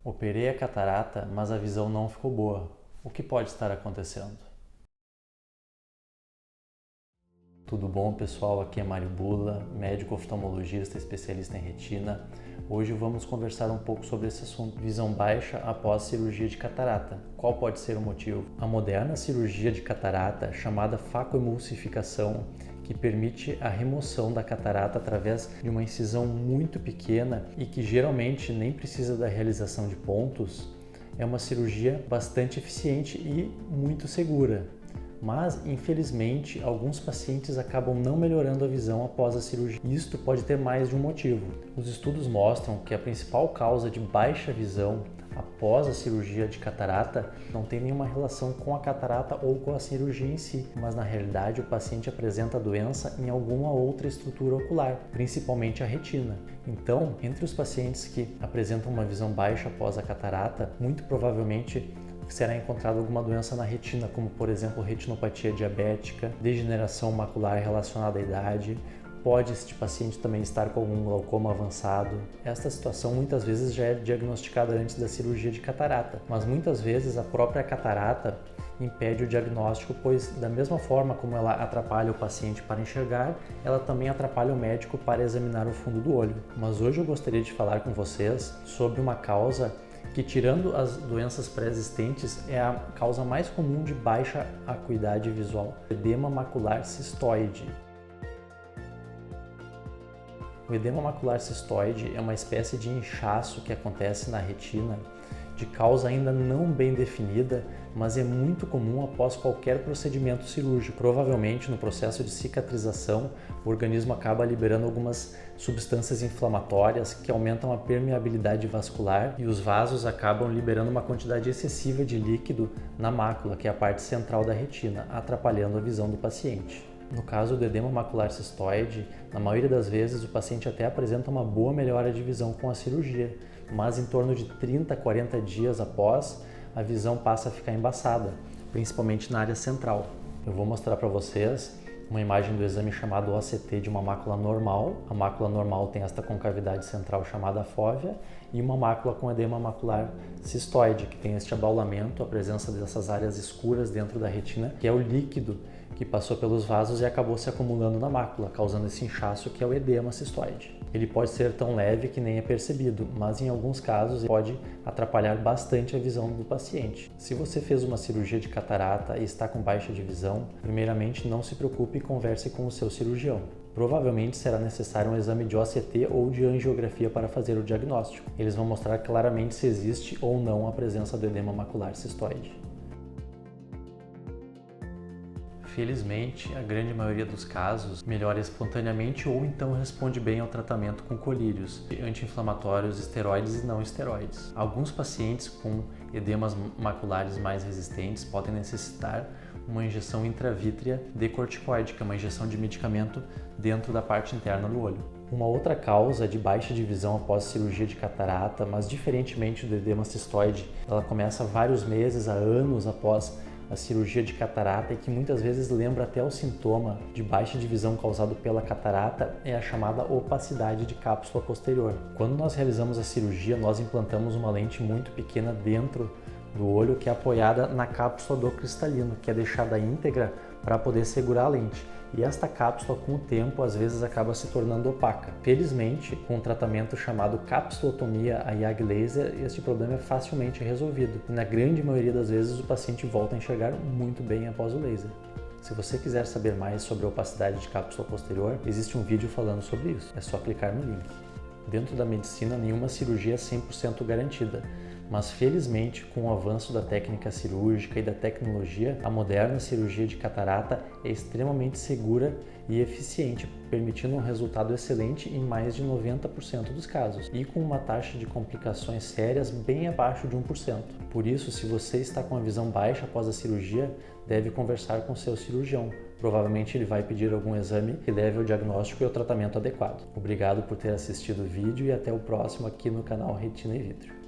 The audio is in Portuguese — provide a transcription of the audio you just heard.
Operei a catarata, mas a visão não ficou boa. O que pode estar acontecendo? Tudo bom, pessoal? Aqui é Mário Bula, médico oftalmologista especialista em retina. Hoje vamos conversar um pouco sobre esse assunto. Visão baixa após cirurgia de catarata. Qual pode ser o motivo? A moderna cirurgia de catarata, chamada facoemulsificação, que permite a remoção da catarata através de uma incisão muito pequena e que geralmente nem precisa da realização de pontos, é uma cirurgia bastante eficiente e muito segura. Mas, infelizmente, alguns pacientes acabam não melhorando a visão após a cirurgia. Isto pode ter mais de um motivo. Os estudos mostram que a principal causa de baixa visão após a cirurgia de catarata não tem nenhuma relação com a catarata ou com a cirurgia em si, mas na realidade o paciente apresenta a doença em alguma outra estrutura ocular, principalmente a retina. Então, entre os pacientes que apresentam uma visão baixa após a catarata, muito provavelmente será encontrada alguma doença na retina, como por exemplo retinopatia diabética, degeneração macular relacionada à idade. Pode este paciente também estar com algum glaucoma avançado. Esta situação muitas vezes já é diagnosticada antes da cirurgia de catarata, mas muitas vezes a própria catarata impede o diagnóstico, pois da mesma forma como ela atrapalha o paciente para enxergar, ela também atrapalha o médico para examinar o fundo do olho. Mas hoje eu gostaria de falar com vocês sobre uma causa que, tirando as doenças pré-existentes, é a causa mais comum de baixa acuidade visual: edema macular cistoide. O edema macular cistoide é uma espécie de inchaço que acontece na retina, de causa ainda não bem definida, mas é muito comum após qualquer procedimento cirúrgico. Provavelmente, no processo de cicatrização, o organismo acaba liberando algumas substâncias inflamatórias que aumentam a permeabilidade vascular e os vasos acabam liberando uma quantidade excessiva de líquido na mácula, que é a parte central da retina, atrapalhando a visão do paciente. No caso do edema macular cistoide, na maioria das vezes o paciente até apresenta uma boa melhora de visão com a cirurgia, mas em torno de 30 a 40 dias após, a visão passa a ficar embaçada, principalmente na área central. Eu vou mostrar para vocês uma imagem do exame chamado OCT de uma mácula normal. A mácula normal tem esta concavidade central chamada fóvea e uma mácula com edema macular cistoide, que tem este abaulamento, a presença dessas áreas escuras dentro da retina, que é o líquido que passou pelos vasos e acabou se acumulando na mácula, causando esse inchaço que é o edema cistoide. Ele pode ser tão leve que nem é percebido, mas em alguns casos pode atrapalhar bastante a visão do paciente. Se você fez uma cirurgia de catarata e está com baixa de visão, primeiramente não se preocupe e converse com o seu cirurgião. Provavelmente será necessário um exame de OCT ou de angiografia para fazer o diagnóstico. Eles vão mostrar claramente se existe ou não a presença do edema macular cistoide. Felizmente, a grande maioria dos casos melhora espontaneamente ou então responde bem ao tratamento com colírios, anti-inflamatórios, esteroides e não esteroides. Alguns pacientes com edemas maculares mais resistentes podem necessitar uma injeção intravítrea de corticoide, que é uma injeção de medicamento dentro da parte interna do olho. Uma outra causa de baixa de visão após cirurgia de catarata, mas diferentemente do edema cistoide, ela começa vários meses a anos após a cirurgia de catarata e que muitas vezes lembra até o sintoma de baixa de visão causado pela catarata, é a chamada opacidade de cápsula posterior. Quando nós realizamos a cirurgia, nós implantamos uma lente muito pequena dentro do olho que é apoiada na cápsula do cristalino, que é deixada íntegra para poder segurar a lente. E esta cápsula, com o tempo, às vezes acaba se tornando opaca. Felizmente, com um tratamento chamado capsulotomia a YAG laser, este problema é facilmente resolvido. E na grande maioria das vezes o paciente volta a enxergar muito bem após o laser. Se você quiser saber mais sobre a opacidade de cápsula posterior, existe um vídeo falando sobre isso. É só clicar no link. Dentro da medicina, nenhuma cirurgia é 100% garantida, mas felizmente, com o avanço da técnica cirúrgica e da tecnologia, a moderna cirurgia de catarata é extremamente segura e eficiente, permitindo um resultado excelente em mais de 90% dos casos e com uma taxa de complicações sérias bem abaixo de 1%. Por isso, se você está com a visão baixa após a cirurgia, deve conversar com seu cirurgião. Provavelmente ele vai pedir algum exame que leve ao diagnóstico e ao tratamento adequado. Obrigado por ter assistido o vídeo e até o próximo aqui no canal Retina e Vítreo.